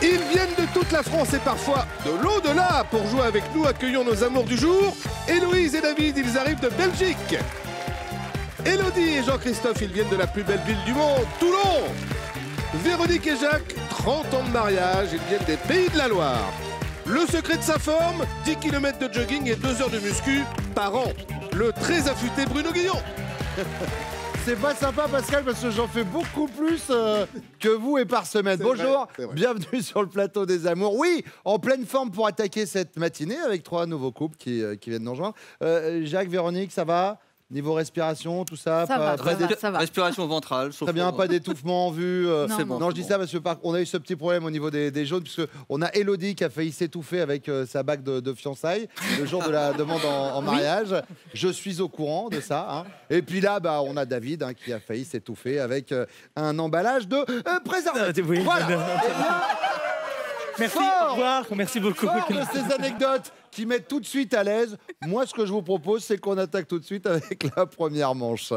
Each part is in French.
Ils viennent de toute la France et parfois de l'au-delà pour jouer avec nous. Accueillons nos amours du jour. Héloïse et David, ils arrivent de Belgique. Élodie et Jean-Christophe, ils viennent de la plus belle ville du monde, Toulon. Véronique et Jacques, 30 ans de mariage, ils viennent des Pays de la Loire. Le secret de sa forme, 10 km de jogging et 2 heures de muscu par an. Le très affûté Bruno Guillon. C'est pas sympa, Pascal, parce que j'en fais beaucoup plus que vous et par semaine. Bonjour, bienvenue sur le plateau des amours. Oui, en pleine forme pour attaquer cette matinée avec 3 nouveaux couples qui viennent nous rejoindre. Jacques, Véronique, ça va? Niveau respiration, tout ça? Ça va. Respiration ventrale. Très bien, pas d'étouffement en vue. C'est bon. Non, je dis ça parce qu'on a eu ce petit problème au niveau des jaunes, puisque on a Élodie qui a failli s'étouffer avec sa bague de fiançailles le jour de la demande en mariage. Oui. Je suis au courant de ça. Hein. Et puis là, on a David qui a failli s'étouffer avec un emballage de préservatif. Oui. Voilà. Merci, au revoir, merci beaucoup. Fort de ces anecdotes qui mettent tout de suite à l'aise. Moi, ce que je vous propose, c'est qu'on attaque tout de suite avec la première manche.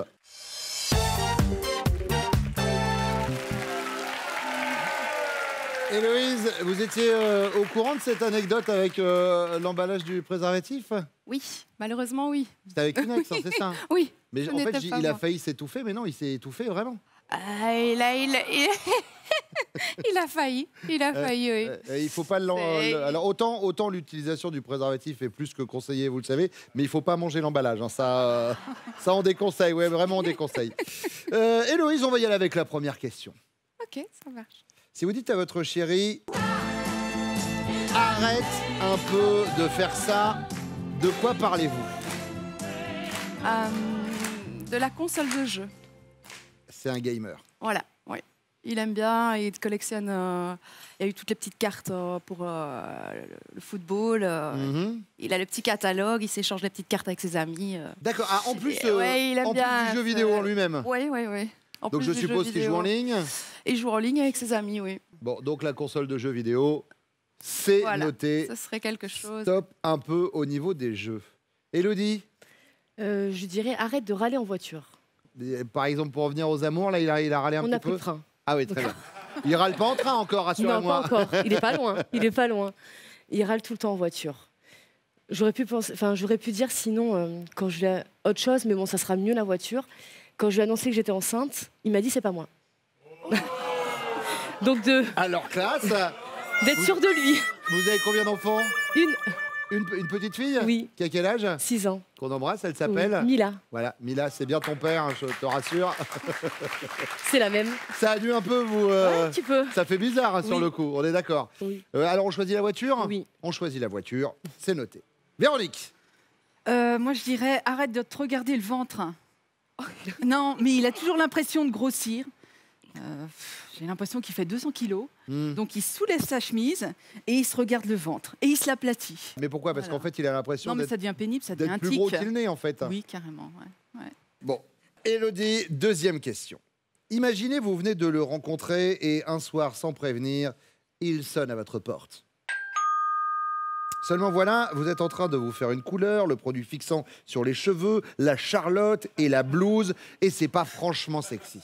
Héloïse, vous étiez au courant de cette anecdote avec l'emballage du préservatif? Oui, malheureusement, oui. C'était avec une ex, hein, c'est ça? Oui. Mais en fait, il a failli s'étouffer, mais non, il s'est étouffé vraiment. Il a failli, oui. Il faut pas alors autant l'utilisation du préservatif est plus que conseillé, vous le savez, mais il faut pas manger l'emballage. Hein, ça on déconseille, ouais, vraiment on déconseille. Héloïse, on va y aller avec la première question. Ok, ça marche. Si vous dites à votre chérie, arrête un peu de faire ça, de quoi parlez-vous? De la console de jeu. C'est un gamer. Voilà, oui. Il aime bien, il collectionne. Il y a eu toutes les petites cartes pour le football. Il a le petit catalogue, il s'échange les petites cartes avec ses amis. D'accord. Ah, en plus, il aime bien, plus du jeu vidéo en lui-même. Oui. Donc je suppose qu'il joue en ligne. Il joue en ligne avec ses amis, oui. Bon, donc la console de jeux vidéo, c'est noté. Ce serait quelque chose. Stop un peu au niveau des jeux. Élodie? Je dirais arrête de râler en voiture. Par exemple, pour revenir aux amours, là, il a râlé un petit peu. On a pris le train. Ah oui, très bien. Il râle pas en train encore, rassurez-moi. Non, pas encore. Il est pas loin. Il râle tout le temps en voiture. J'aurais pu dire sinon, quand je vais autre chose, mais bon, ça sera mieux la voiture. Quand je lui ai annoncé que j'étais enceinte, il m'a dit c'est pas moi. Donc alors classe. D'être sûr de lui. Vous avez combien d'enfants? Une petite fille? Oui. Qui a quel âge? 6 ans. Qu'on embrasse, elle s'appelle? Mila. Voilà, Mila, c'est bien ton père, hein, je te rassure. C'est la même. Ça a dû un peu vous... Ouais, un petit peu. Ça fait bizarre hein, sur le coup, on est d'accord. Oui. Alors on choisit la voiture? Oui. On choisit la voiture, c'est noté. Véronique? Moi je dirais arrête de te regarder le ventre. Non, mais il a toujours l'impression de grossir. J'ai l'impression qu'il fait 200 kilos. Donc il soulève sa chemise et il se regarde le ventre. Et il se l'aplatit. Mais pourquoi? Parce qu'en fait, il a l'impression d'être... Non, mais ça devient pénible, ça devient un tic. Plus gros qu'il n'est, en fait. Oui, carrément. Ouais. Bon, Élodie, deuxième question. Imaginez, vous venez de le rencontrer et un soir, sans prévenir, il sonne à votre porte. Seulement voilà, vous êtes en train de vous faire une couleur, le produit fixant sur les cheveux, la charlotte et la blouse, et c'est pas franchement sexy.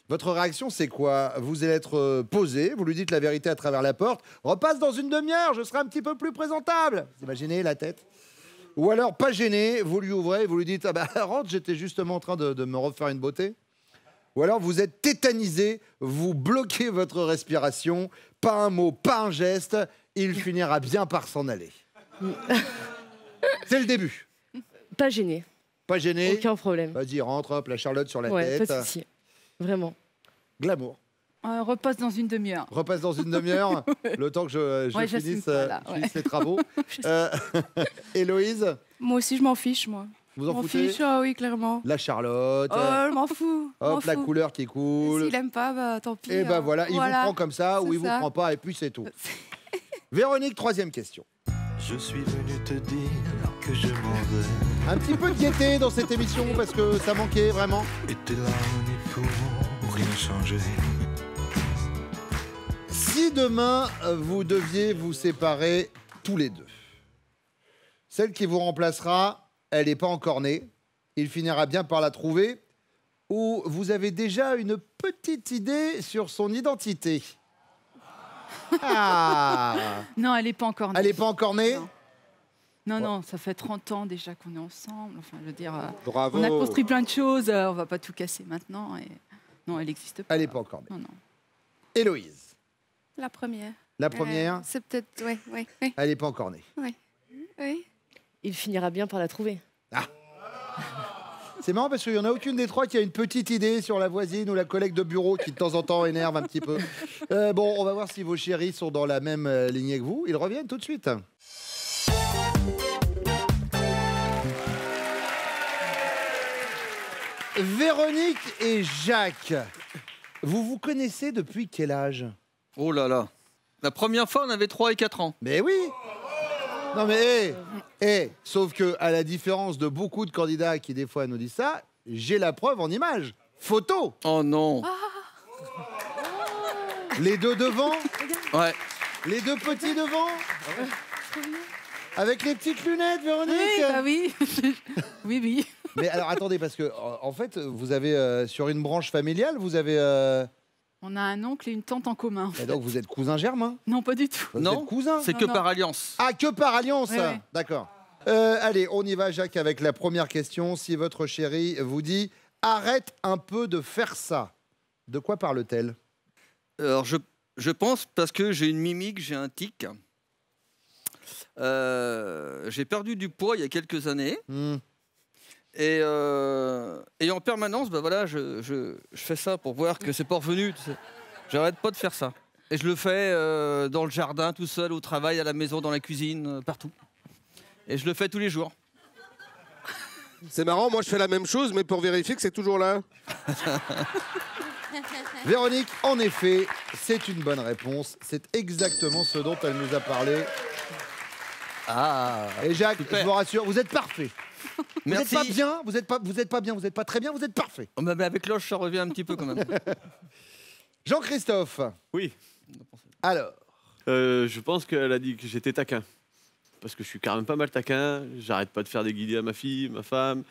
Votre réaction, c'est quoi? Vous allez être posé, vous lui dites la vérité à travers la porte. Repasse dans une demi-heure, je serai un petit peu plus présentable. Vous imaginez la tête? Ou alors, pas gêné, vous lui ouvrez, vous lui dites ah bah rentre, j'étais justement en train de me refaire une beauté. Ou alors, vous êtes tétanisé, vous bloquez votre respiration, pas un mot, pas un geste, il finira bien par s'en aller. C'est le début. Pas gêné. Pas gêné? Aucun problème. Vas-y, rentre, hop, la charlotte sur la tête. tête. Pas de souci. Vraiment. Glamour. Repasse dans une demi-heure. Repasse dans une demi-heure, le temps que je finisse les travaux. Héloïse? Moi aussi, je m'en fiche, moi. Vous en foutez? Fiche, oui, clairement. La charlotte. Je m'en fous. Hop, la couleur qui est cool. S'il aime pas, tant pis. Et voilà, il vous prend comme ça ou il vous prend pas et puis c'est tout. Véronique, troisième question. Je suis venu te dire que je m'en vais. Un petit peu de gaieté dans cette émission parce que ça manquait vraiment. Et tes larmes n'y pourront rien changer. Si demain vous deviez vous séparer tous les deux, celle qui vous remplacera, elle n'est pas encore née. Il finira bien par la trouver. Ou vous avez déjà une petite idée sur son identité? Ah. Non, elle n'est pas encore née. Elle n'est pas encore née? Non. Non, ça fait 30 ans déjà qu'on est ensemble. Enfin, je veux dire, Bravo. on a construit plein de choses. On va pas tout casser maintenant. Et... Non, elle n'existe pas. Elle n'est pas encore née. Non. Héloïse, La première. la première, C'est peut-être. Oui. elle n'est pas encore née. Oui. Il finira bien par la trouver. C'est marrant parce qu'il n'y en a aucune des trois qui a une petite idée sur la voisine ou la collègue de bureau qui de temps en temps énerve un petit peu. Bon, on va voir si vos chéris sont dans la même lignée que vous. Ils reviennent tout de suite. Véronique et Jacques, vous vous connaissez depuis quel âge? Oh là là. La première fois, on avait 3 et 4 ans. Mais oui. Non mais, sauf que à la différence de beaucoup de candidats qui des fois nous disent ça, j'ai la preuve en image. Photo. Oh non. Les deux devant, Ouais. les deux petits devant. Avec les petites lunettes, Véronique. Oui, bah oui. oui. Mais alors attendez, parce que en fait, vous avez sur une branche familiale, vous avez. On a un oncle et une tante en commun. Et donc vous êtes cousin germain. Non, pas du tout. Vous Non, êtes cousin. c'est Non, que non. par alliance. Ah, que par alliance. Oui, oui. D'accord. Allez, on y va, Jacques, avec la première question. Si votre chérie vous dit arrête un peu de faire ça, de quoi parle-t-elle? Alors, je pense parce que j'ai une mimique, j'ai un tic. J'ai perdu du poids il y a quelques années. Et en permanence, bah voilà, je fais ça pour voir que c'est pas revenu. Tu sais. J'arrête pas de faire ça. Et je le fais dans le jardin, tout seul, au travail, à la maison, dans la cuisine, partout. Et je le fais tous les jours. C'est marrant, moi je fais la même chose, mais pour vérifier que c'est toujours là. Véronique, en effet, c'est une bonne réponse. C'est exactement ce dont elle nous a parlé. Ah. Et Jacques, Super. je vous rassure, vous êtes parfait. Vous n'êtes Merci. pas bien, vous n'êtes pas bien, vous n'êtes pas très bien, vous êtes parfait. Oh, mais avec l'âge, ça revient un petit peu quand même. Jean-Christophe, Oui. alors, Je pense qu'elle a dit que j'étais taquin. Parce que je suis quand même pas mal taquin. J'arrête pas de faire des guillis à ma fille, ma femme.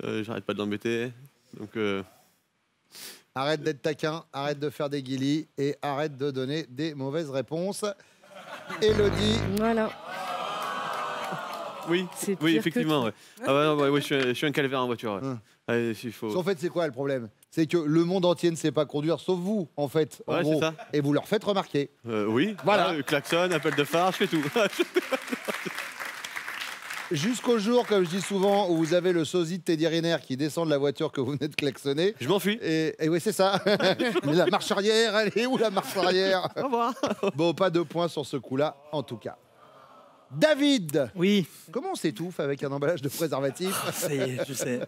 J'arrête pas de l'embêter. Donc, arrête d'être taquin, arrête de faire des guilis et arrête de donner des mauvaises réponses. Élodie, Voilà. oui, C'est oui, pire effectivement. que Ouais. Ah ouais, non, ouais, je suis un calvaire en voiture. Ouais. Ouais, s'il faut... en fait, c'est quoi le problème? C'est que le monde entier ne sait pas conduire, sauf vous, en fait. En Ouais, gros. c'est ça. Et vous leur faites remarquer. Oui, Voilà. Klaxon, appel de phare, je fais tout. Jusqu'au jour, comme je dis souvent, où vous avez le sosie de Teddy Riner qui descend de la voiture que vous venez de klaxonner. Je m'enfuis. Et oui, c'est ça. Mais la marche arrière, elle est où la marche arrière? Au revoir. Bon, pas de points sur ce coup-là, en tout cas. David, Oui, comment on s'étouffe avec un emballage de préservatif? je sais.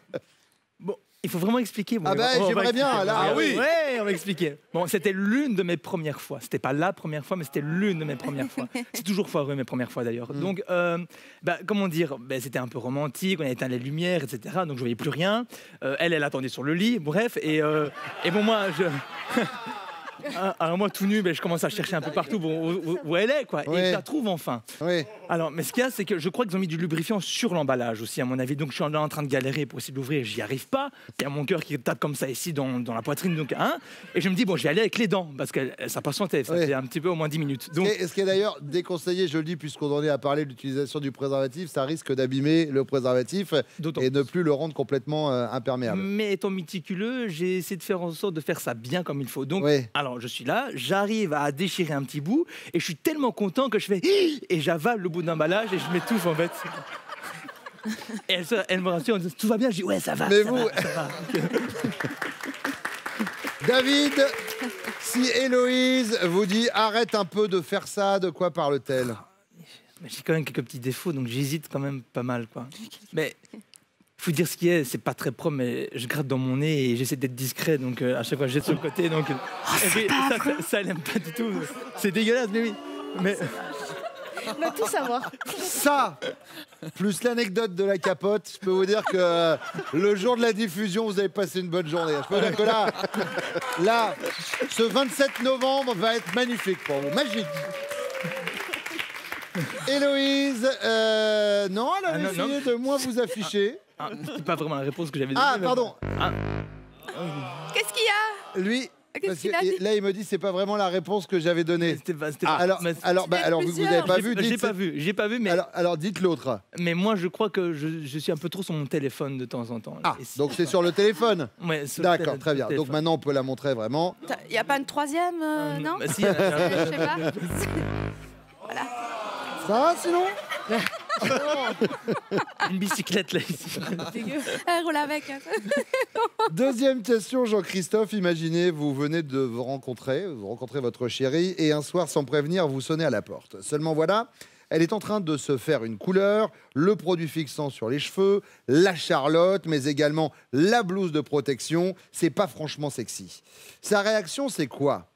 Bon, il faut vraiment expliquer. Bon, Ah bah, on va j'aimerais bien, expliquer. là. Ah oui. Ouais, on va expliquer. Bon, c'était l'une de mes premières fois. C'était pas la première fois, mais c'était l'une de mes premières fois. C'est toujours foireux, mes premières fois d'ailleurs. Donc, comment dire, c'était un peu romantique, on a éteint les lumières, etc. Donc, je voyais plus rien. Elle attendait sur le lit, bref. Et bon, moi, alors moi tout nu, je commence à chercher un peu partout où elle est, quoi. Oui. Et je la trouve enfin. Oui. Alors, mais ce qu'il y a, c'est que je crois qu'ils ont mis du lubrifiant sur l'emballage aussi, à mon avis. Donc, je suis là en train de galérer pour essayer de l'ouvrir. J'y arrive pas. Il y a mon cœur qui tape comme ça ici dans la poitrine. Donc, et je me dis, bon, je vais aller avec les dents parce que ça patientait. Ça Oui. fait un petit peu au moins 10 minutes. Donc, Ce qui est d'ailleurs déconseillé, je le dis, puisqu'on en est à parler de l'utilisation du préservatif, ça risque d'abîmer le préservatif D'autant et ne plus le rendre complètement imperméable. mais étant méticuleux, j'ai essayé de faire en sorte de faire ça bien comme il faut. Donc, Oui. alors, je suis là, j'arrive à déchirer un petit bout et je suis tellement content que je fais et j'avale le bout d'emballage et je m'étouffe en fait. Et elle me rassure, tout va bien. Je dis ouais, ça va. Mais ça vous- va, ça va. David, si Héloïse vous dit arrête un peu de faire ça, de quoi parle-t-elle? Mais j'ai quand même quelques petits défauts, donc j'hésite quand même pas mal, quoi. Mais faut dire ce qui est, c'est pas très propre, mais je gratte dans mon nez et j'essaie d'être discret, donc à chaque fois je jette sur le côté, donc et puis, ça elle aime pas du tout. C'est dégueulasse, mais oui. Mais On va tout savoir. Ça, plus l'anecdote de la capote, je peux vous dire que le jour de la diffusion, vous avez passé une bonne journée. Je peux vous dire que là, ce 27 novembre va être magnifique pour vous, magique. Héloïse, non, elle a non, essayé de moins vous afficher. c'est pas vraiment la réponse que j'avais donnée. Ah, mais- pardon, Qu'est-ce qu'il y a? lui, Parce qu'il a dit? que là, il me dit c'est pas vraiment la réponse que j'avais donnée. C'était pas- Alors, vous n'avez pas vu, J'ai dites. pas vu, mais, Alors dites l'autre. mais moi, je crois que je suis un peu trop sur mon téléphone de temps en temps. Ah, Et si- donc c'est sur le téléphone. Ouais, sur le D'accord, très bien. Donc téléphone. maintenant, on peut la montrer vraiment. Il n'y a pas une troisième, non? Bah, si, Je sais pas. Ça va sinon? une bicyclette là ici. Elle roule avec. Hein. Deuxième question, Jean-Christophe. Imaginez, vous venez de vous rencontrer votre chérie, et un soir, sans prévenir, vous sonnez à la porte. Seulement voilà, elle est en train de se faire une couleur, le produit fixant sur les cheveux, la charlotte, mais également la blouse de protection. C'est pas franchement sexy. Sa réaction, c'est quoi?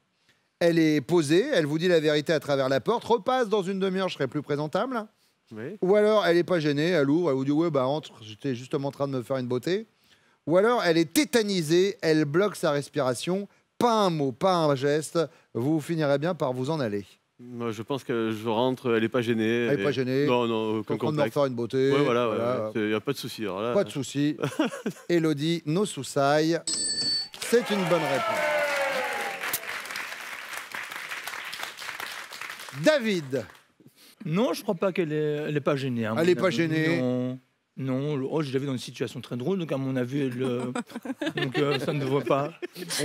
Elle est posée, elle vous dit la vérité à travers la porte, repasse dans une demi-heure, je serai plus présentable. Oui. Ou alors, elle n'est pas gênée, elle ouvre, elle vous dit ouais, bah entre, j'étais justement en train de me faire une beauté. Ou alors, elle est tétanisée, elle bloque sa respiration, pas un mot, pas un geste, vous finirez bien par vous en aller. Moi, je pense que je rentre, elle n'est pas gênée. Elle n'est pas gênée. Non, non, Je suis aucun en train de me complexe. refaire une beauté. Ouais, voilà, il n'y a pas de souci. alors là. Pas de souci. Élodie, no soussailles. C'est une bonne réponse. David. Non, je crois pas qu'elle est pas gênée. hein, Elle mon n'est pas avis. gênée. Non. Non, oh, je l'avais dans une situation très drôle, donc à mon avis, donc, ça ne devrait pas.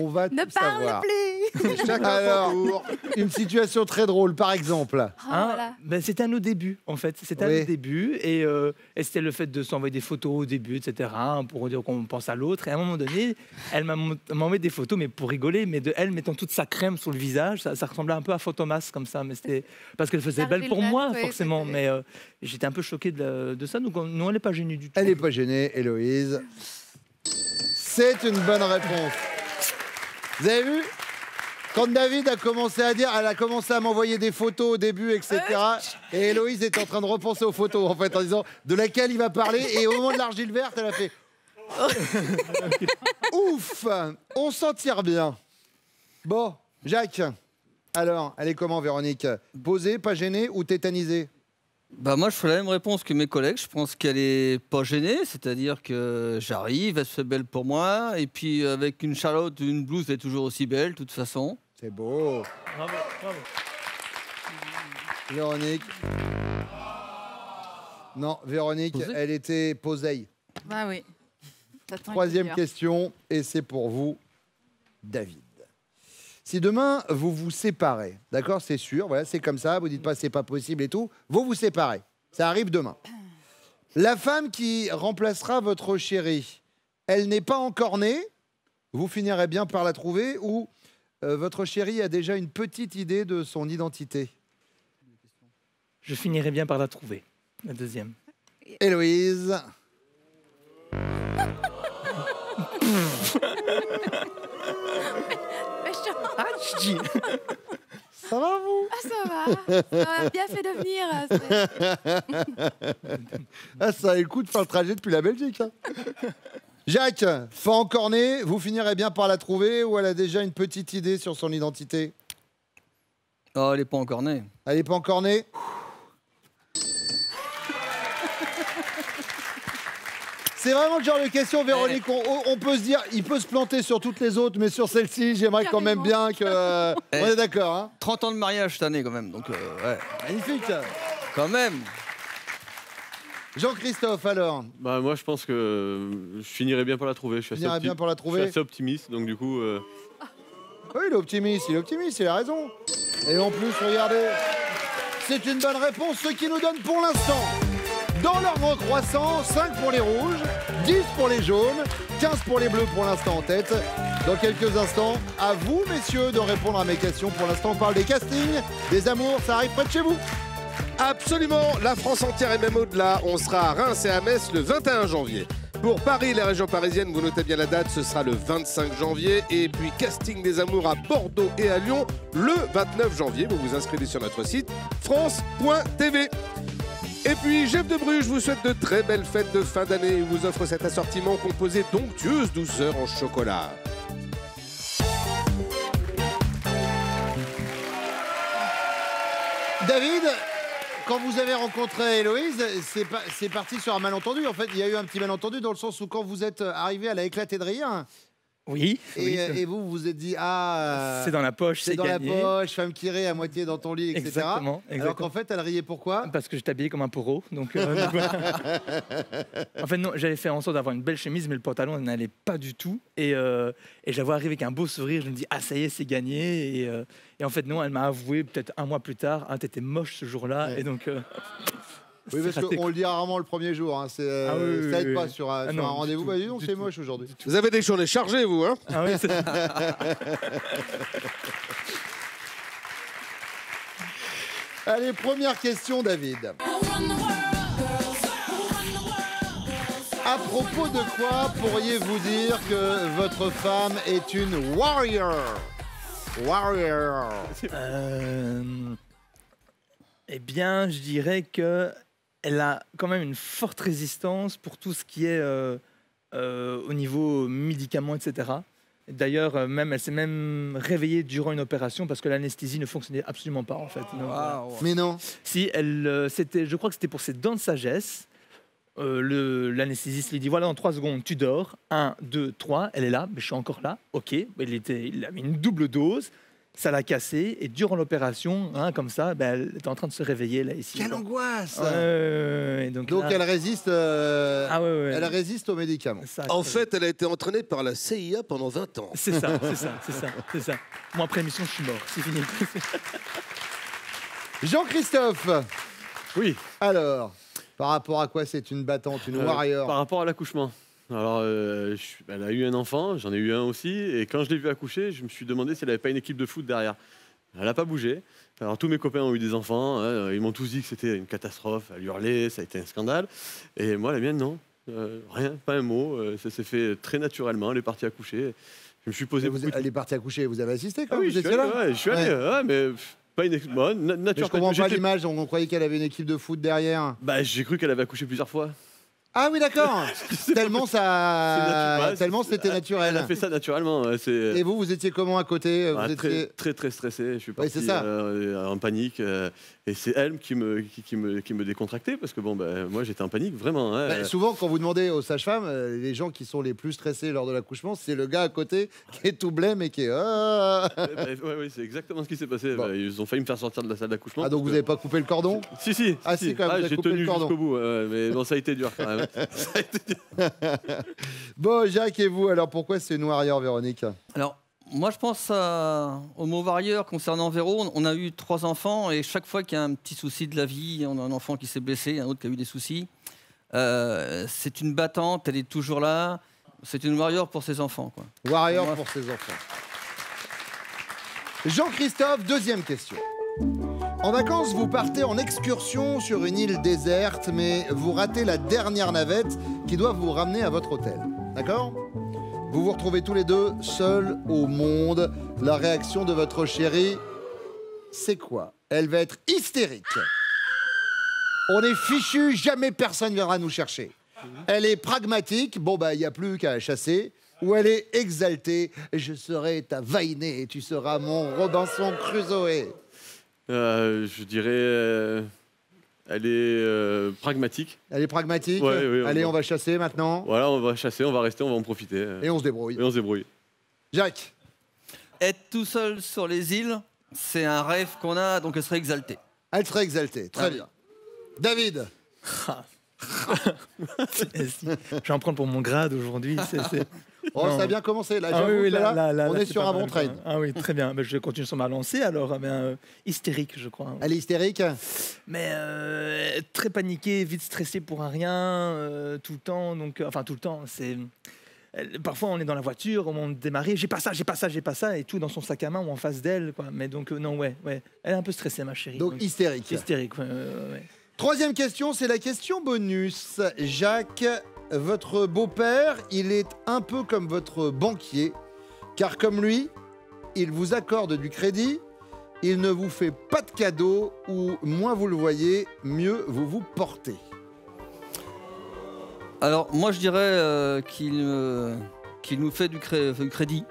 On va Ne tout parle savoir. plus. Alors, une situation très drôle, par exemple. Oh, voilà. Ben, c'était à nos débuts, en fait. C'était à Oui. nos débuts, et c'était le fait de s'envoyer des photos au début, etc., hein, pour dire qu'on pense à l'autre. Et à un moment donné, elle m'a envoyé des photos, mais pour rigoler, mais de elle mettant toute sa crème sur le visage. Ça ressemblait un peu à Fantomas, comme ça, mais c'était parce qu'elle faisait Ça belle pour relève, moi, oui, forcément. c'était- Mais j'étais un peu choqué de ça, donc non, elle n'est pas gênée du tout. Elle n'est pas gênée, Héloïse. C'est une bonne réponse. Vous avez vu? Quand David a commencé à dire, elle a commencé à m'envoyer des photos au début, etc. Et Héloïse était en train de repenser aux photos, en fait, en disant de laquelle il va parler. Et au moment de l'argile verte, elle a fait ouf, on s'en tire bien. Bon, Jacques, alors, elle est comment, Véronique? Posée, pas gênée ou tétanisée? Bah moi je fais la même réponse que mes collègues, je pense qu'elle est pas gênée, c'est-à-dire que j'arrive, elle se fait belle pour moi, et puis avec une charlotte, une blouse, elle est toujours aussi belle de toute façon. C'est beau. Bravo, bravo. Véronique. Non, Véronique, Posée elle était posée. Bah oui. T'attends Troisième une question, et c'est pour vous, David. Si demain, vous vous séparez, d'accord, c'est sûr, voilà, c'est comme ça, vous dites pas c'est pas possible et tout, vous vous séparez, ça arrive demain. La femme qui remplacera votre chérie, elle n'est pas encore née, vous finirez bien par la trouver, ou votre chérie a déjà une petite idée de son identité? Je finirai bien par la trouver, la deuxième. Héloïse. Méchant. Ça va, vous? Ah, ça va. Ça m'a bien fait de venir. Ah, ça a le coup de faire le trajet depuis la Belgique. Hein. Jacques, fin encore né, vous finirez bien par la trouver ou elle a déjà une petite idée sur son identité? Oh, elle est pas encore née. Elle n'est pas encore née? C'est vraiment le genre de question, Véronique. On peut se dire, il peut se planter sur toutes les autres, mais sur celle-ci, j'aimerais quand même bien que. On est d'accord, hein? 30 ans de mariage cette année quand même, donc ouais. Magnifique. Quand même. Jean-Christophe, alors? Bah, moi, je pense que je finirais bien par la trouver. Je suis assez, Finirait bien par la je trouver? suis assez optimiste, donc du coup. Oui, il est optimiste, il a raison. Et en plus, regardez, c'est une bonne réponse, ce qui nous donne pour l'instant, dans l'ordre croissant, 5 pour les rouges, 10 pour les jaunes, 15 pour les bleus pour l'instant en tête. Dans quelques instants, à vous, messieurs, de répondre à mes questions. Pour l'instant, on parle des castings, des amours, ça arrive près de chez vous. Absolument, la France entière et même au-delà. On sera à Reims et à Metz le 21 janvier. Pour Paris, les régions parisiennes, vous notez bien la date, ce sera le 25 janvier. Et puis casting des amours à Bordeaux et à Lyon le 29 janvier. Vous vous inscrivez sur notre site france.tv. Et puis, Jeff de Bruges vous souhaite de très belles fêtes de fin d'année et vous offre cet assortiment composé d'onctueuses douceurs en chocolat. David, quand vous avez rencontré Héloïse, c'est parti sur un malentendu. En fait, il y a eu un petit malentendu dans le sens où quand vous êtes arrivé, elle a éclaté de rire. Oui. Et vous vous êtes dit, c'est dans la poche, c'est dans gagné. la poche, femme qui rit à moitié dans ton lit, etc. Exactement. Alors qu'en fait, elle riait pourquoi? Parce que j'étais habillé comme un poro. Donc, en fait, non, j'avais fait en sorte d'avoir une belle chemise, mais le pantalon n'allait pas du tout. Et je la vois arriver avec un beau sourire. Je me dis, ah, ça y est, c'est gagné. Et en fait, non, elle m'a avoué peut-être un mois plus tard, ah, t'étais moche ce jour-là. Ouais. Et donc. Oui, parce qu'on le dit rarement le premier jour. Hein. Ça aide pas sur un rendez-vous. Bah, dis donc, c'est moche aujourd'hui. Vous avez des journées chargées, vous, hein? Ah oui, c'est... Allez, première question, David. À propos de quoi pourriez-vous dire que votre femme est une warrior? Eh bien, je dirais que elle a quand même une forte résistance pour tout ce qui est au niveau médicaments, etc. D'ailleurs, elle s'est même réveillée durant une opération parce que l'anesthésie ne fonctionnait absolument pas, en fait. Donc, Mais non. Si, je crois que c'était pour ses dents de sagesse. L'anesthésiste lui dit, voilà, dans 3 secondes, tu dors. 1, 2, 3, elle est là, mais je suis encore là. Ok, il a mis une double dose. Ça l'a cassé et durant l'opération, comme ça, elle était en train de se réveiller là ici. Quelle angoisse! Donc là, elle résiste. Elle résiste aux médicaments. En fait, elle a été entraînée par la CIA pendant 20 ans. C'est ça. Moi, après l'émission, je suis mort. C'est fini. Jean-Christophe. Oui. Alors, par rapport à quoi c'est une battante, une warrior? Par rapport à l'accouchement. Alors, elle a eu un enfant, j'en ai eu un aussi, et quand je l'ai vu accoucher, je me suis demandé si elle n'avait pas une équipe de foot derrière. Elle n'a pas bougé. Alors, tous mes copains ont eu des enfants, hein, ils m'ont tous dit que c'était une catastrophe, elle hurlait, ça a été un scandale. Et moi, la mienne, non. Rien, pas un mot. Ça s'est fait très naturellement, elle est partie accoucher. Je me suis posé. Elle est partie accoucher, vous avez assisté quand oui, vous étiez là? Je suis allé, mais. Pas une équipe. Bon, mais je comprends pas l'image, on croyait qu'elle avait une équipe de foot derrière. Bah, j'ai cru qu'elle avait accouché plusieurs fois. Ah oui, d'accord. Tellement c'était naturel. Elle a fait ça naturellement. Et vous étiez comment à côté? Vous étiez... très stressé. Je suis parti en panique. Et c'est elle qui me décontractait parce que moi j'étais en panique vraiment. Hein. Souvent, quand vous demandez aux sages-femmes, les gens qui sont les plus stressés lors de l'accouchement, c'est le gars à côté qui est tout blême et qui est. Oui, c'est exactement ce qui s'est passé. Bon. Ils ont failli me faire sortir de la salle d'accouchement. Ah, donc vous n'avez pas coupé le cordon? Si. Ah, si, quand même. J'ai tenu jusqu'au bout. Mais bon, ça a été dur quand même. Bon, Jacques, et vous, alors pourquoi c'est une warrior, Véronique? Alors, moi, je pense au mot warrior concernant Véro. On a eu 3 enfants et chaque fois qu'il y a un petit souci de la vie, on a un enfant qui s'est blessé, un autre qui a eu des soucis. C'est une battante, elle est toujours là. C'est une warrior pour ses enfants, quoi. Warrior pour ses enfants. Jean-Christophe, deuxième question. En vacances, vous partez en excursion sur une île déserte, mais vous ratez la dernière navette qui doit vous ramener à votre hôtel. D'accord? Vous vous retrouvez tous les deux seuls au monde. La réaction de votre chérie, c'est quoi? Elle va être hystérique. On est fichu, jamais personne viendra nous chercher. Elle est pragmatique, il n'y a plus qu'à chasser. Ou elle est exaltée, je serai ta Vainé et tu seras mon Robinson Crusoe. Je dirais... elle est pragmatique. Elle est pragmatique. Oui, allez, on va chasser maintenant. Voilà, on va chasser, on va rester, on va en profiter. Et on se débrouille. Jacques. Être tout seul sur les îles, c'est un rêve qu'on a, donc elle serait exaltée. Elle serait exaltée, très bien. David. Je vais en prendre pour mon grade aujourd'hui. Ça a bien commencé. Là, on est sur un bon train. Ah oui, très bien. Je continue sur ma lancée alors. Hystérique, je crois. Elle est hystérique? Mais très paniquée, vite stressée pour un rien, tout le temps. Donc, tout le temps, c'est... Parfois, on est dans la voiture, au moment de démarrer, j'ai pas ça, et tout dans son sac à main ou en face d'elle. Mais donc, non, ouais. Elle est un peu stressée, ma chérie. Donc, hystérique. Hystérique, ouais. Troisième question, c'est la question bonus. Jacques, votre beau-père, il est un peu comme votre banquier, car comme lui, il vous accorde du crédit, il ne vous fait pas de cadeaux, ou moins vous le voyez, mieux vous vous portez. Alors, moi, je dirais qu'il nous fait du crédit.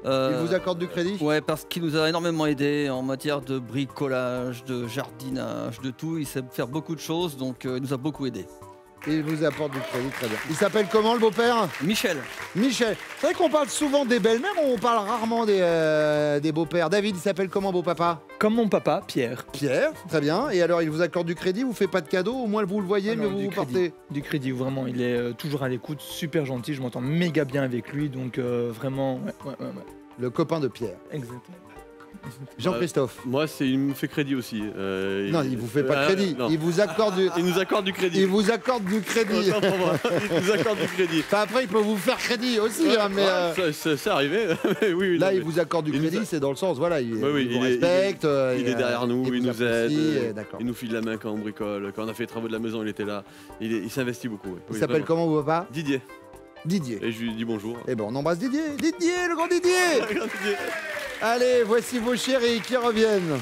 Il vous accorde du crédit? Ouais, parce qu'il nous a énormément aidé en matière de bricolage, de jardinage, de tout. Il sait faire beaucoup de choses, donc il nous a beaucoup aidé. Il vous apporte du crédit, très bien. Il s'appelle comment, le beau-père? Michel. Michel. C'est vrai qu'on parle souvent des belles-mères, on parle rarement des beaux-pères. David, il s'appelle comment, beau-papa? Comme mon papa, Pierre. Pierre, très bien. Et alors, il vous accorde du crédit, vous faites pas de cadeaux, au moins vous le voyez, mais Alors, vous du vous crédit. portez. Du crédit, vraiment, il est toujours à l'écoute, super gentil, je m'entends méga bien avec lui, donc vraiment, ouais. Le copain de Pierre. Exactement. Jean-Christophe. Moi, il me fait crédit aussi. Non, il vous fait pas de crédit. non. Il vous accorde du. Il nous accorde du crédit. Il vous accorde du crédit. Autant pour moi. Il nous accorde du crédit. Enfin, après, il peut vous faire crédit aussi, hein, mais. C'est arrivé. Oui, Là, non, il mais vous vous accorde du crédit, c'est dans le sens, voilà, il, Oui, il vous il est- respecte. il est derrière nous, il vous nous aide. apprécie, d'accord. Il nous file la main quand on bricole. Quand on a fait les travaux de la maison, il était là. Il s'investit beaucoup. Oui. Il Oui, s'appelle vraiment. comment, vos papa? Didier. Didier. Et je lui dis bonjour. Eh ben, on embrasse Didier. Didier, le grand Didier. Allez, voici vos chéris qui reviennent.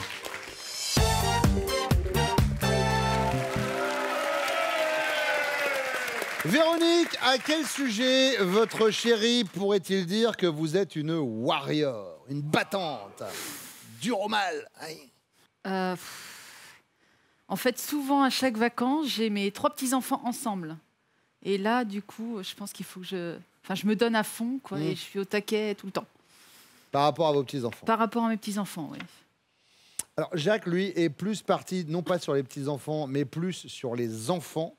Véronique, à quel sujet votre chéri pourrait-il dire que vous êtes une warrior, une battante, dure au mal? Hein? En fait, souvent, à chaque vacances, j'ai mes 3 petits-enfants ensemble. Et là, du coup, je pense qu'il faut que je me donne à fond, quoi, et je suis au taquet tout le temps. Par rapport à vos petits-enfants. Par rapport à mes petits-enfants, oui. Alors, Jacques, lui, est plus parti, non pas sur les petits-enfants, mais plus sur les enfants.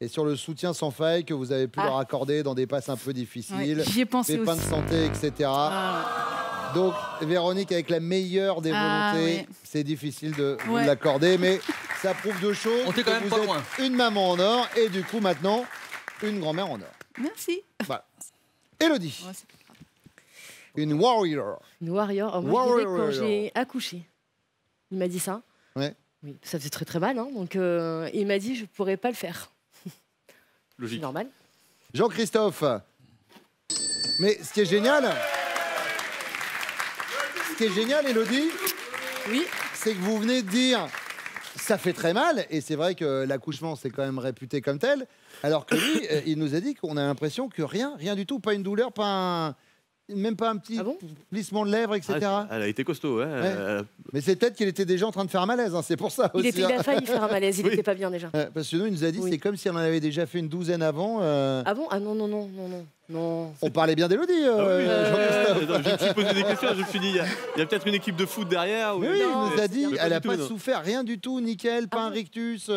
Et sur le soutien sans faille que vous avez pu leur accorder dans des passes un peu difficiles. Ouais, j'y ai pensé pépins aussi. de santé, etc. Donc, Véronique, avec la meilleure des volontés, c'est difficile de vous l'accorder, mais ça prouve 2 choses. On était quand que même vous pas êtes loin. une maman en or et du coup, maintenant, une grand-mère en or. Merci. Voilà. Élodie, Ouais, c'est pas grave. une warrior. Une warrior. Moi, je dirais Warrior. quand j'ai accouché. Il m'a dit ça. Ouais. Oui, ça faisait très très mal, hein, donc il m'a dit je pourrais pas le faire. C'est Logique. normal. Jean-Christophe. Mais ce qui est génial, Élodie, Oui. c'est que vous venez de dire ça fait très mal, et c'est vrai que l'accouchement, c'est quand même réputé comme tel, alors que lui, il nous a dit qu'on a l'impression que rien du tout, pas une douleur, même pas un petit plissement de lèvres, etc. Elle a été costaud. Hein. Ouais. Mais c'est peut-être qu'il était déjà en train de faire un malaise, hein, c'est pour ça aussi. Il a failli faire un malaise, il Oui. n'était pas bien déjà. Parce que nous, il nous a dit Oui. c'est comme si on en avait déjà fait une douzaine avant. Ah bon? Ah non. On parlait bien d'Élodie, Jean-Christophe. Je me suis posé des questions, je me suis dit, il y a peut-être une équipe de foot derrière. Mais oui, il nous a dit, Mais elle n'a du pas tout, non. souffert, rien du tout, nickel, pas un rictus.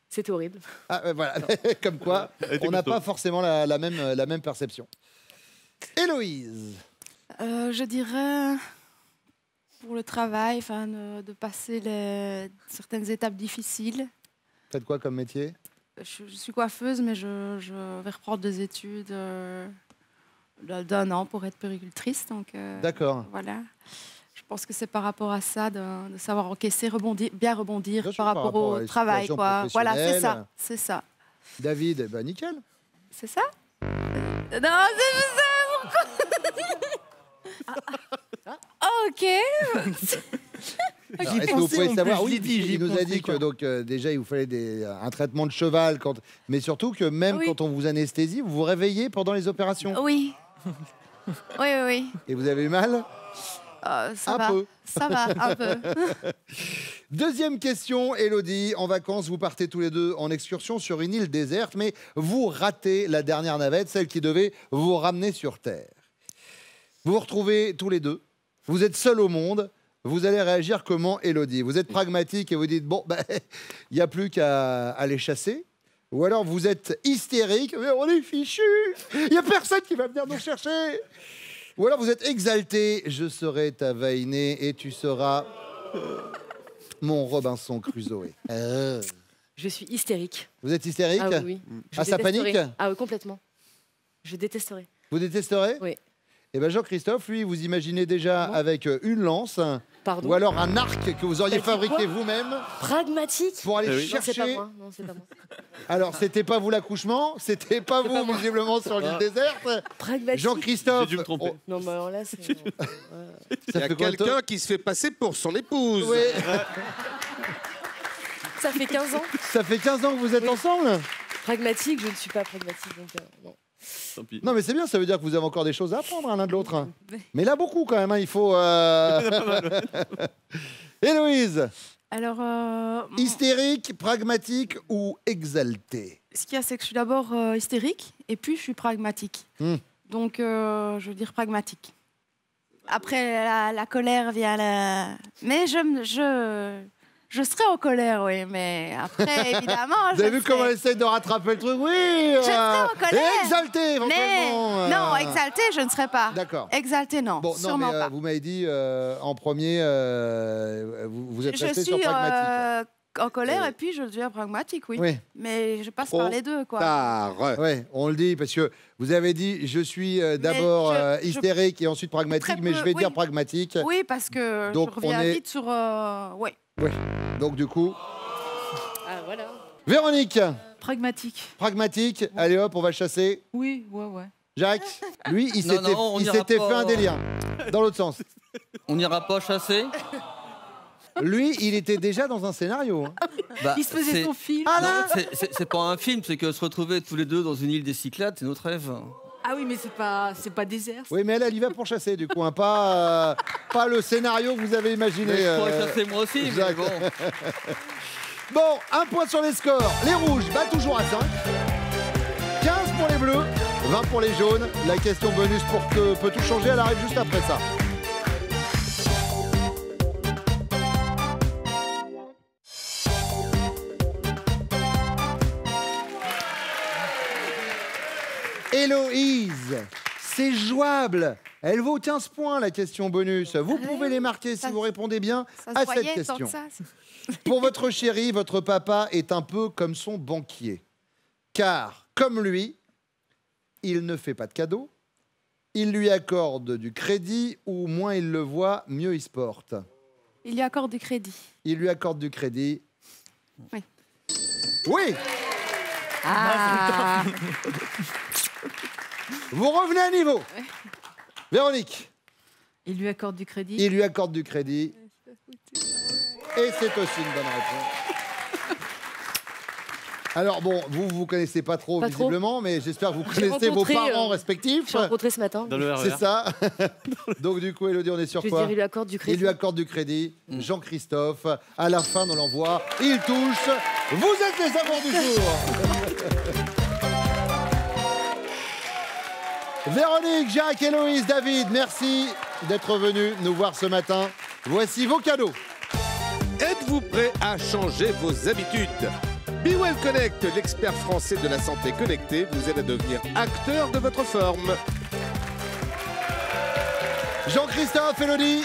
C'était horrible. Ah, voilà, comme quoi, Elle était on n'a costaud. pas forcément la même perception. Héloïse, Je dirais pour le travail, de passer certaines étapes difficiles. faites quoi comme métier? Je suis coiffeuse, mais je vais reprendre des études d'un an pour être puéricultrice. Donc, D'accord. voilà. Je pense que c'est par rapport à ça, de savoir encaisser, bien rebondir Bien sûr, par par rapport rapport à au la travail. situation Quoi. Voilà, c'est professionnelle. ça. C'est ça. David, eh ben, nickel. C'est ça Non, c'est ça. Pourquoi Ok. Alors, est-ce que vous pouvez savoir, oui, j'y il nous a pensais, dit que quoi. donc, déjà, il vous fallait un traitement de cheval, mais surtout que même Oui. quand on vous anesthésie, vous vous réveillez pendant les opérations. Oui. Oui. Et vous avez eu mal? Ça Un va. peu. Ça va, un peu. Deuxième question, Élodie. En vacances, vous partez tous les deux en excursion sur une île déserte, mais vous ratez la dernière navette, celle qui devait vous ramener sur Terre. Vous vous retrouvez tous les deux. Vous êtes seul au monde. Vous allez réagir comment, Élodie? Vous êtes pragmatique et vous dites, bon, il n'y a plus qu'à aller chasser. Ou alors vous êtes hystérique, mais on est fichu. Il n'y a personne qui va venir nous chercher. Ou alors vous êtes exalté, je serai ta vainée et tu seras mon Robinson Crusoe. Je suis hystérique. Vous êtes hystérique? Ah oui. Je Ah, ça détesterais. panique? Ah oui, complètement. Je détesterais. Vous détesterez? Oui. Eh bien Jean-Christophe, lui, vous imaginez déjà Bon. avec une lance Pardon. ou alors un arc que vous auriez Bah, tu fabriqué vois vous-même Pragmatique. pour aller Eh oui. Non, c'est pas chercher. moi. Non, c'est pas moi. Alors, c'était pas vous l'accouchement, c'était pas vous moi. visiblement sur l'île Ah. déserte. Pragmatique. Jean-Christophe, J'ai dû me tromper. oh, Non, mais alors là, c'est. Il y ça a fait combien de temps? quelqu'un qui se fait passer pour son épouse. Oui, Ça fait 15 ans. ça fait 15 ans que vous êtes Oui. ensemble. Pragmatique, je ne suis pas pragmatique. Donc, non. Tant pis. Non, mais c'est bien, ça veut dire que vous avez encore des choses à apprendre l'un de l'autre. Mais là, beaucoup quand même, hein, il faut. Héloïse, Alors, Hystérique, pragmatique ou exalté? ce qu'il y a, c'est que je suis d'abord hystérique et puis je suis pragmatique. Donc, je veux dire pragmatique. Après, la colère vient la... Mais je serai en colère, oui, mais après, évidemment... Vous avez vu comment elle essaie de rattraper le truc? Oui, je serai en colère. Et exalté, éventuellement. Non, exalté, je ne serai pas. D'accord. Exalté, non, Bon, non, sûrement mais pas. vous m'avez dit en premier, vous êtes resté Je sur suis pragmatique. en colère et puis je deviens pragmatique, oui. Oui. Mais je passe Trop par les deux, quoi. Tard. Ouais, on le dit parce que vous avez dit je suis d'abord je- hystérique et ensuite pragmatique, Très mais peu, je vais dire oui. pragmatique. Oui, parce que Donc, je reviens on est- vite sur... ouais. Ouais. Donc du coup, Ah, voilà. Véronique, Pragmatique. pragmatique. Allez hop, on va chasser. Oui, ouais. Jacques, lui, il Non, s'était non, on il ira s'était pas. fait un délire dans l'autre sens. On n'ira pas chasser. Lui, il était déjà dans un scénario. hein. Bah, Il se faisait c'est- son film. Ah Non, là c'est pas un film, c'est que se retrouver tous les deux dans une île des Cyclades, c'est notre rêve. Ah oui, mais c'est pas désert. Oui, mais elle y va pour chasser du coup, hein, pas le scénario que vous avez imaginé. Mais je pourrais chasser moi aussi, mais Jacques. bon. Bon, un point sur les scores. Les rouges battent toujours à 5. 15 pour les bleus, 20 pour les jaunes. La question bonus pour que peut tout changer, elle arrive juste après ça. Héloïse, c'est jouable. Elle vaut 15 points, la question bonus. Vous pouvez les marquer si ça- vous répondez bien Ça se à cette voyait tant question. que ça. Pour votre chéri, votre papa est un peu comme son banquier. Car, comme lui, il ne fait pas de cadeaux, il lui accorde du crédit, ou moins il le voit, mieux il se porte. Il lui accorde du crédit. Il lui accorde du crédit. Oui. Oui. Ah. Vous revenez à niveau. Véronique, Il lui accorde du crédit. il lui accorde du crédit. Et c'est aussi une bonne réponse. Alors bon, vous connaissez pas trop Pas trop. visiblement, mais j'espère que vous J'ai connaissez vos rencontré, parents Je respectifs. l'ai rencontré ce matin. Dans le RER. C'est ça. Donc du coup, Élodie, on est sur Je veux quoi? dire, il lui accorde du Il crédit. lui accorde du crédit. Jean-Christophe, à la fin, on l'envoie. Il touche. Vous êtes les amours du jour. Véronique, Jacques, Héloïse, David, merci d'être venus nous voir ce matin. Voici vos cadeaux. Êtes-vous prêt à changer vos habitudes? Be Well Connect, l'expert français de la santé connectée, vous aide à devenir acteur de votre forme. Jean-Christophe, Élodie,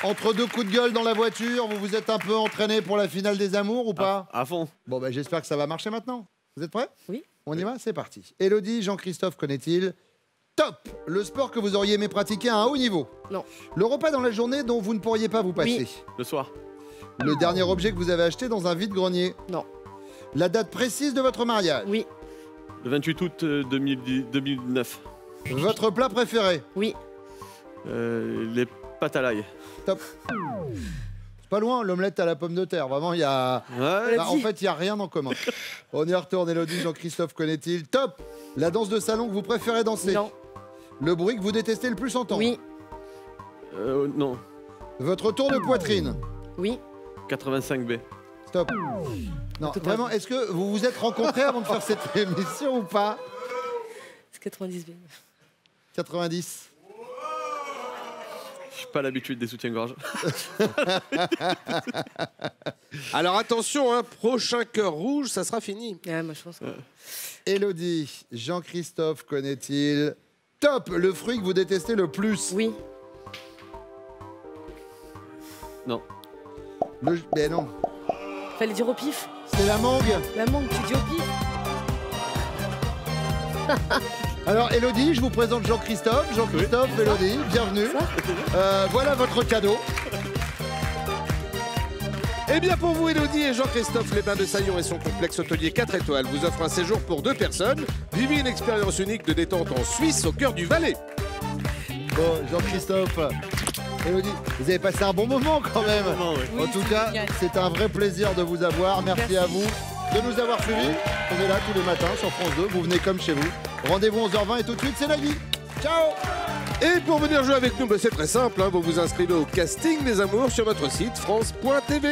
entre deux coups de gueule dans la voiture, vous vous êtes un peu entraîné pour la finale des amours ou pas? À fond. Bon, ben, j'espère que ça va marcher maintenant. Vous êtes prêts? Oui. On y va? C'est parti. Élodie, Jean-Christophe connaît-il? Top! Le sport que vous auriez aimé pratiquer à un haut niveau? Non. Le repas dans la journée dont vous ne pourriez pas vous passer? Oui. Le soir. Le dernier objet que vous avez acheté dans un vide-grenier? Non. La date précise de votre mariage? Oui. Le 28 août 2009. Votre plat préféré? Oui. Les pâtes à l'ail. Top. C'est pas loin, l'omelette à la pomme de terre. Vraiment, il y a... Ouais. Bah, en fait, il n'y a rien en commun. On y retourne, Élodie, Jean-Christophe connaît-il? Top! La danse de salon que vous préférez danser? Non. Le bruit que vous détestez le plus entendre? Oui. Non. Votre tour de poitrine? Oui. 85B. Stop. Non, Total. vraiment, est-ce que vous vous êtes rencontrés avant de faire cette émission ou pas? C'est 90 B. 90. J'ai pas l'habitude des soutiens-gorge. Alors attention, hein, prochain cœur rouge, ça sera fini. Ouais, moi je pense. Que... Élodie, Jean-Christophe connaît-il? Top. Le fruit que vous détestez le plus? Oui. Non. Mais non. Fallait dire au pif. C'est la mangue. La mangue, tu dis au pif. Alors, Élodie, je vous présente Jean-Christophe. Jean-Christophe, Élodie, bienvenue. Voilà votre cadeau. Eh bien pour vous, Élodie et Jean-Christophe, les Bains de Saillon et son complexe hôtelier 4 étoiles vous offrent un séjour pour 2 personnes. Vivez une expérience unique de détente en Suisse, au cœur du Valais. Bon, Jean-Christophe, Élodie, vous avez passé un bon moment quand même. En tout cas, c'est un vrai plaisir de vous avoir. Merci à vous de nous avoir suivis. On est là tous les matins sur France 2. Vous venez comme chez vous. Rendez-vous 11h20 et tout de suite, c'est la vie. Ciao! Et pour venir jouer avec nous, c'est très simple, hein, vous vous inscrivez au casting des amours sur notre site France.tv.